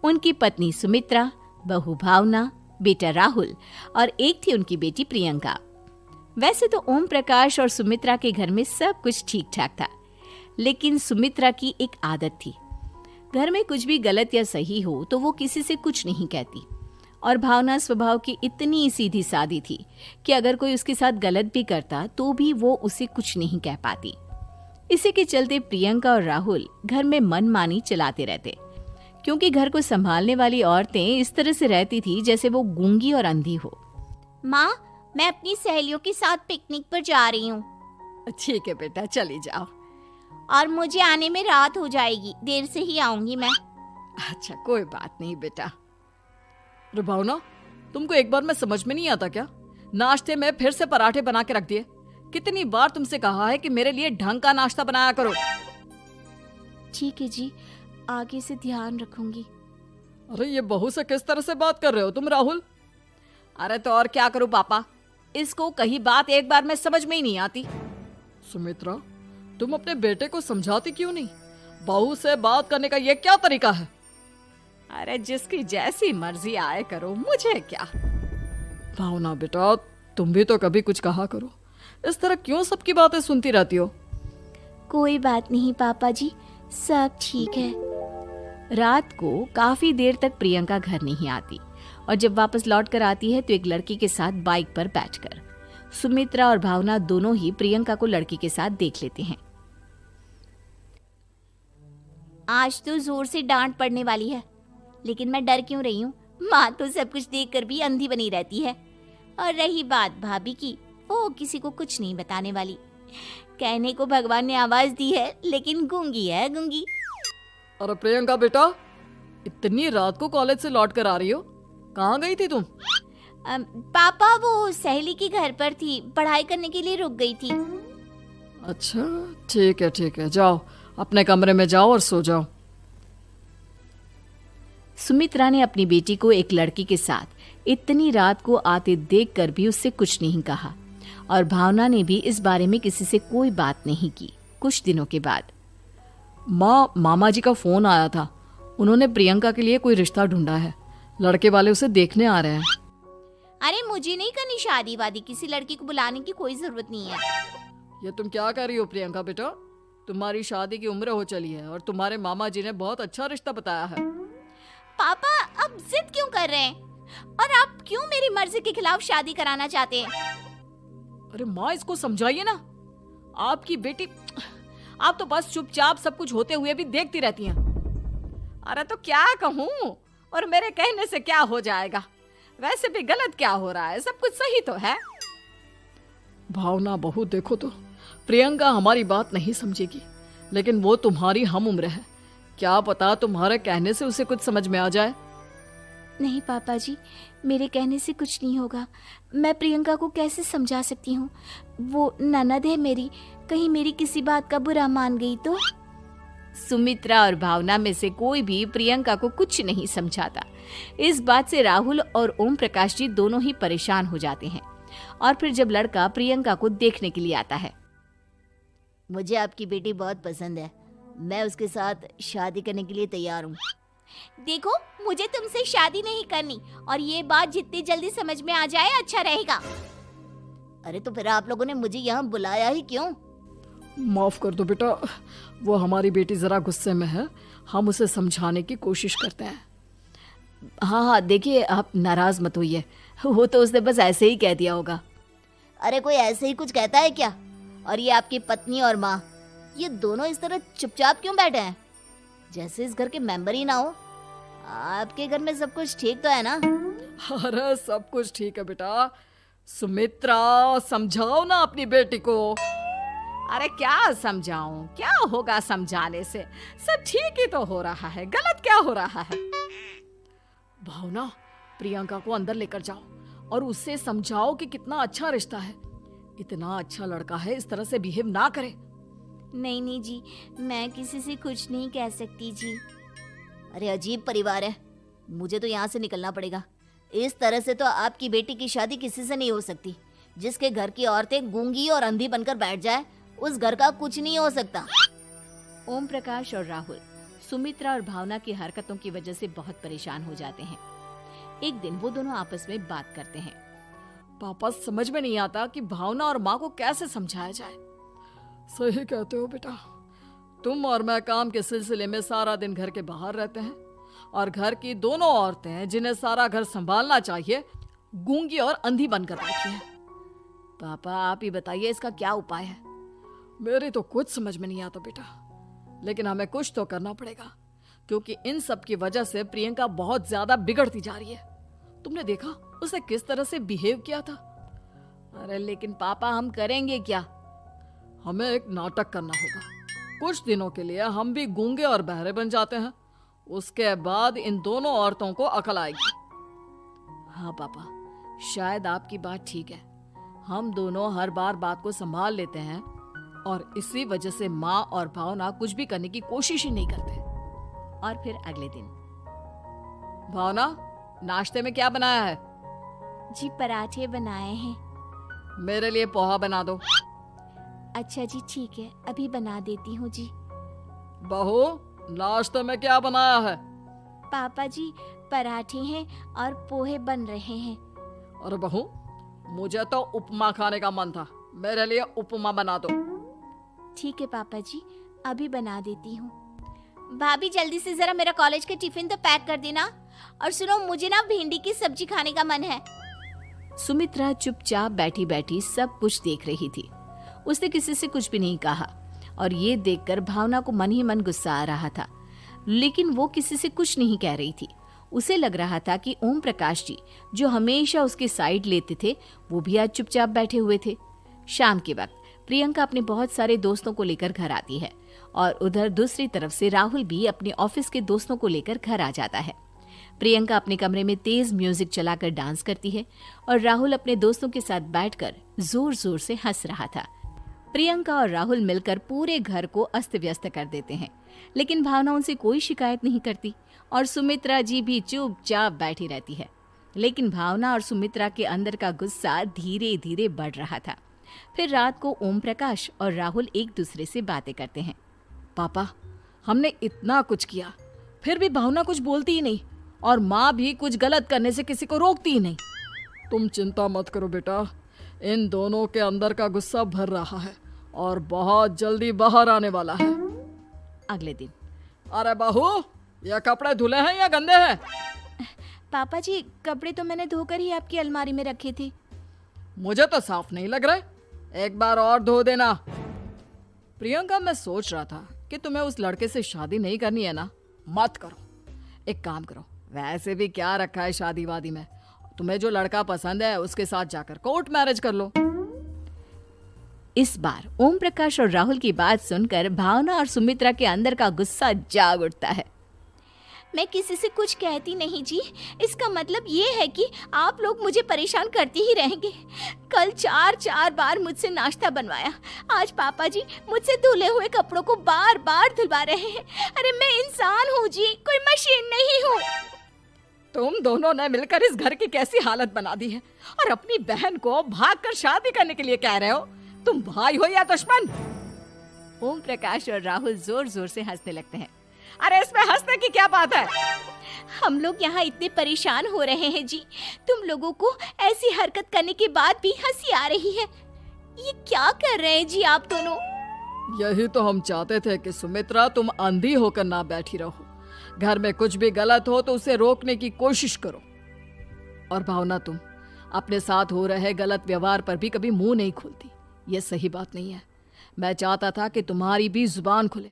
उनकी पत्नी सुमित्रा, बहू भावना, बेटा राहुल और एक थी उनकी बेटी प्रियंका। वैसे तो ओम प्रकाश और सुमित्रा के घर में सब कुछ ठीक ठाक था, लेकिन सुमित्रा की एक आदत थी। घर में कुछ भी गलत या सही हो तो वो किसी से कुछ नहीं कहती, और भावना स्वभाव की इतनी सीधी सादी थी कि अगर कोई उसके साथ गलत भी करता तो भी वो उसे कुछ नहीं कह पाती। इसी के चलते प्रियंका और राहुल घर में मनमानी चलाते रहते, क्योंकि घर को संभालने वाली औरतें इस तरह से रहती थी जैसे वो गूंगी और अंधी हो। माँ, मैं अपनी सहेलियों के साथ पिकनिक पर जा रही हूँ। ठीक है बेटा, चली जाओ। और मुझे आने में रात हो जाएगी, देर से ही आऊंगी मैं। अच्छा, कोई बात नहीं बेटा। अरे भावना, तुमको एक बार में समझ में नहीं आता क्या? नाश्ते में फिर से पराठे बना के रख दिए। कितनी बार तुमसे कहा है कि मेरे लिए ढंग का नाश्ता बनाया करो। ठीक है जी, आगे से ध्यान रखूंगी। अरे ये बहू से किस तरह से बात कर रहे हो तुम राहुल? अरे तो और क्या करूं पापा, इसको कही बात एक बार में समझ में ही नहीं आती। सुमित्रा, तुम अपने बेटे को समझाती क्यों नहीं? बहू से बात करने का ये क्या तरीका है? अरे जिसकी जैसी मर्जी आए करो, मुझे क्या। भावना बेटा, तुम भी तो कभी कुछ कहा करो। इस तरह क्यों सबकी बातें सुनती रहती हो? कोई बात नहीं पापा जी, सब ठीक है। रात को काफी देर तक प्रियंका घर नहीं आती, और जब वापस लौट कर आती है तो एक लड़की के साथ बाइक पर बैठकर। सुमित्रा और भावना दोनों ही प्रियंका को लड़की के साथ देख लेते हैं। आज तो जोर से डांट पड़ने वाली है, लेकिन मैं डर क्यों रही हूँ? माँ तो सब कुछ देखकर भी अंधी बनी रहती है। और रही बात भाभी की, वो किसी को कुछ नहीं बताने वाली। कहने को भगवान ने आवाज दी है, लेकिन गूंगी है गूंगी। अरे प्रियंका बेटा, इतनी रात को कॉलेज से लौट कर आ रही हो? कहाँ गई थी तुम? पापा, वो सहेली के घर पर थी, पढ़ाई करने के लिए रुक गई थी। अच्छा, ठीक है, जाओ अपने कमरे में जाओ और सो जाओ। सुमित्रा ने अपनी बेटी को एक लड़की के साथ इतनी रात को आते देखकर भी उससे कुछ नहीं कहा, और भावना ने भी इस बारे में किसी से कोई बात नहीं की। कुछ दिनों के बाद मामा जी का फोन आया था। उन्होंने प्रियंका के लिए कोई रिश्ता ढूंढा है। लड़के वाले उसे देखने आ रहे हैं। अरे मुझे नहीं करनी शादी वादी, किसी लड़की को बुलाने की कोई जरूरत नहीं है। ये तुम क्या कर रही हो प्रियंका बेटा? तुम्हारी शादी की उम्र हो चली है और तुम्हारे मामा जी ने बहुत अच्छा रिश्ता बताया है। पापा, अब जिद क्यों कर रहे हैं? और आप क्यों मेरी मर्जी के खिलाफ शादी कराना चाहते हैं? अरे माँ, इसको समझाइए ना। आपकी बेटी, आप तो बस चुपचाप सब कुछ होते हुए भी देखती रहती हैं। अरे तो क्या कहूँ, और मेरे कहने से क्या हो जाएगा? वैसे भी गलत क्या हो रहा है, सब कुछ सही तो है। भावना बहू, देखो तो प्रियंका हमारी बात नहीं समझेगी, लेकिन वो तुम्हारी हम उम्र है। क्या पता तुम्हारे कहने से उसे कुछ समझ में आ जाए। नहीं पापा जी, मेरे कहने से कुछ नहीं होगा। मैं प्रियंका को कैसे समझा सकती हूँ? वो ननद है मेरी, कहीं मेरी किसी बात का बुरा मान गई तो? सुमित्रा और भावना में से कोई भी प्रियंका को कुछ नहीं समझाता। इस बात से राहुल और ओम प्रकाश जी दोनों ही परेशान हो जाते हैं। और फिर जब लड़का प्रियंका को देखने के लिए आता है, मुझे आपकी बेटी बहुत पसंद है, मैं उसके साथ शादी करने के लिए तैयार हूँ। देखो, मुझे तुमसे शादी नहीं करनी, और ये बात जितनी जल्दी समझ में आ जाए अच्छा रहेगा। अरे तो फिर आप लोगों ने मुझे यहाँ बुलाया ही क्यों? माफ कर दो बेटा, वो हमारी बेटी जरा गुस्से में है। हम उसे समझाने की कोशिश करते हैं। हाँ, देखिए आप नाराज मत होइए, वो तो उसने बस ऐसे ही कह दिया होगा। अरे कोई ऐसे ही कुछ कहता है क्या? और ये आपकी पत्नी और माँ, ये दोनों इस तरह चुपचाप क्यों बैठे हैं, जैसे इस घर के मेंबर ही ना हो? आपके घर में सब कुछ ठीक तो है ना? अरे सब कुछ ठीक है बेटा। सुमित्रा, समझाओ ना अपनी बेटी को। अरे क्या समझाऊं, क्या होगा समझाने से? सब ठीक ही तो हो रहा है, गलत क्या हो रहा है? भावना, प्रियंका को अंदर लेकर जाओ और उससे समझाओ कि कितना अच्छा रिश्ता है। इतना अच्छा लड़का है, इस तरह से बिहेव ना करे। नहीं जी, मैं किसी से कुछ नहीं कह सकती जी। अरे अजीब परिवार है, मुझे तो यहाँ से निकलना पड़ेगा। इस तरह से तो आपकी बेटी की शादी किसी से नहीं हो सकती। जिसके घर की औरतें गूंगी और अंधी बनकर बैठ जाए, उस घर का कुछ नहीं हो सकता। ओम प्रकाश और राहुल सुमित्रा और भावना की हरकतों की वजह से बहुत परेशान हो जाते हैं। एक दिन वो दोनों आपस में बात करते हैं। पापा, समझ में नहीं आता कि भावना और माँ को कैसे समझाया जाए। सही कहते हो बेटा, तुम और मैं काम के सिलसिले में सारा दिन घर के बाहर रहते हैं और घर की दोनों औरतें जिन्हें सारा घर संभालना चाहिए गूंगी और अंधी बनकर बैठी हैं। पापा, आप ही बताइए इसका क्या उपाय है। मेरी तो कुछ समझ में नहीं आता बेटा, लेकिन हमें कुछ तो करना पड़ेगा, क्योंकि इन सब की वजह से प्रियंका बहुत ज्यादा बिगड़ती जा रही है। तुमने देखा उसे किस तरह से बिहेव किया था। अरे लेकिन पापा, हम करेंगे क्या? हमें एक नाटक करना होगा। कुछ दिनों के लिए हम भी गूंगे और बहरे बन जाते हैं, उसके बाद इन दोनों औरतों को अकल आएगी। हाँ पापा, शायद आपकी बात ठीक है। हम दोनों हर बार बात को संभाल लेते हैं और इसी वजह से माँ और भावना कुछ भी करने की कोशिश ही नहीं करते। और फिर अगले दिन, भावना, नाश्ते में क्या बनाया है? जी पराठे बनाए हैं। मेरे लिए पोहा बना दो। अच्छा जी, ठीक है, अभी बना देती हूँ जी। बहू, नाश्ते में क्या बनाया है? पापा जी, पराठे हैं और पोहे बन रहे हैं। अरे बहू, मुझे तो उपमा खाने का मन था, मेरे लिए उपमा बना दो। ठीक है पापा जी, अभी बना देती हूँ। भाभी, जल्दी से जरा मेरा कॉलेज का टिफिन तो पैक कर देना। और सुनो, मुझे ना भिंडी की सब्जी खाने का मन है। सुमित्रा चुपचाप बैठी बैठी सब कुछ देख रही थी। उसने किसी से कुछ भी नहीं कहा और ये देखकर भावना को मन ही मन गुस्सा आ रहा था, लेकिन वो किसी से कुछ नहीं कह रही थी। उसे लग रहा था कि ओम प्रकाश जी, जो हमेशा उसके साइड लेते थे, वो भी आज चुपचाप बैठे हुए थे। शाम के वक्त प्रियंका अपने बहुत सारे दोस्तों को लेकर घर आती है और उधर दूसरी तरफ से राहुल भी अपने ऑफिस के दोस्तों को लेकर घर आ जाता है। प्रियंका अपने कमरे में तेज म्यूजिक चलाकर डांस करती है और राहुल अपने दोस्तों के साथ बैठकर जोर जोर से हंस रहा था। प्रियंका और राहुल मिलकर पूरे घर को अस्त व्यस्त कर देते हैं, लेकिन भावना उनसे कोई शिकायत नहीं करती और सुमित्रा जी भी चुपचाप बैठी रहती है। लेकिन भावना और सुमित्रा के अंदर का गुस्सा धीरे धीरे बढ़ रहा था। फिर रात को ओम प्रकाश और राहुल एक दूसरे से बातें करते हैं। पापा, हमने इतना कुछ किया, फिर भी भावना कुछ बोलती ही नहीं और माँ भी कुछ गलत करने से किसी को रोकती ही नहीं। तुम चिंता मत करो बेटा, इन दोनों के अंदर का गुस्सा भर रहा है और बहुत जल्दी बाहर आने वाला है। अगले दिन, अरे बहू, ये कपड़े धुले हैं या गंदे हैं? पापा जी, कपड़े तो मैंने धोकर ही आपकी अलमारी में रखे थे। मुझे तो साफ नहीं लग रहे, एक बार और धो देना। प्रियंका, मैं सोच रहा था कि तुम्हें उस लड़के से शादी नहीं करनी है ना, मत करो। एक काम करो, वैसे भी क्या रखा है शादी वादी में, तुम्हें जो लड़का पसंद है उसके साथ जाकर कोर्ट मैरिज कर लो। इस बार ओम प्रकाश और राहुल की बात सुनकर भावना और सुमित्रा के अंदर का गुस्सा जाग उठता है। मैं किसी से कुछ कहती नहीं जी, इसका मतलब ये है कि आप लोग मुझे परेशान करते ही रहेंगे। कल 4 बार मुझसे नाश्ता बनवाया, आज पापा जी मुझसे धुले हुए कपड़ों को बार बार धुलवा रहे हैं। अरे मैं इंसान हूँ जी, कोई मशीन नहीं हूँ। तुम दोनों ने मिलकर इस घर की कैसी हालत बना दी है और अपनी बहन को भागकर शादी करने के लिए कह रहे हो। तुम भाई हो या दुश्मन? ओम प्रकाश और राहुल जोर जोर से हंसने लगते हैं। अरे इसमें हंसने की क्या बात है? हम लोग यहाँ इतने परेशान हो रहे हैं जी, तुम लोगों को ऐसी हरकत करने के बाद भी हंसी आ रही है। ये क्या कर रहे हैं जी आप दोनों? यही तो हम चाहते थे कि सुमित्रा, तुम अंधी होकर ना बैठी रहो। घर में कुछ भी गलत हो तो उसे रोकने की कोशिश करो। और भावना, तुम अपने साथ हो रहे गलत व्यवहार पर भी कभी मुंह नहीं खोलती। ये सही बात नहीं है। मैं चाहता था कि तुम्हारी भी जुबान खुले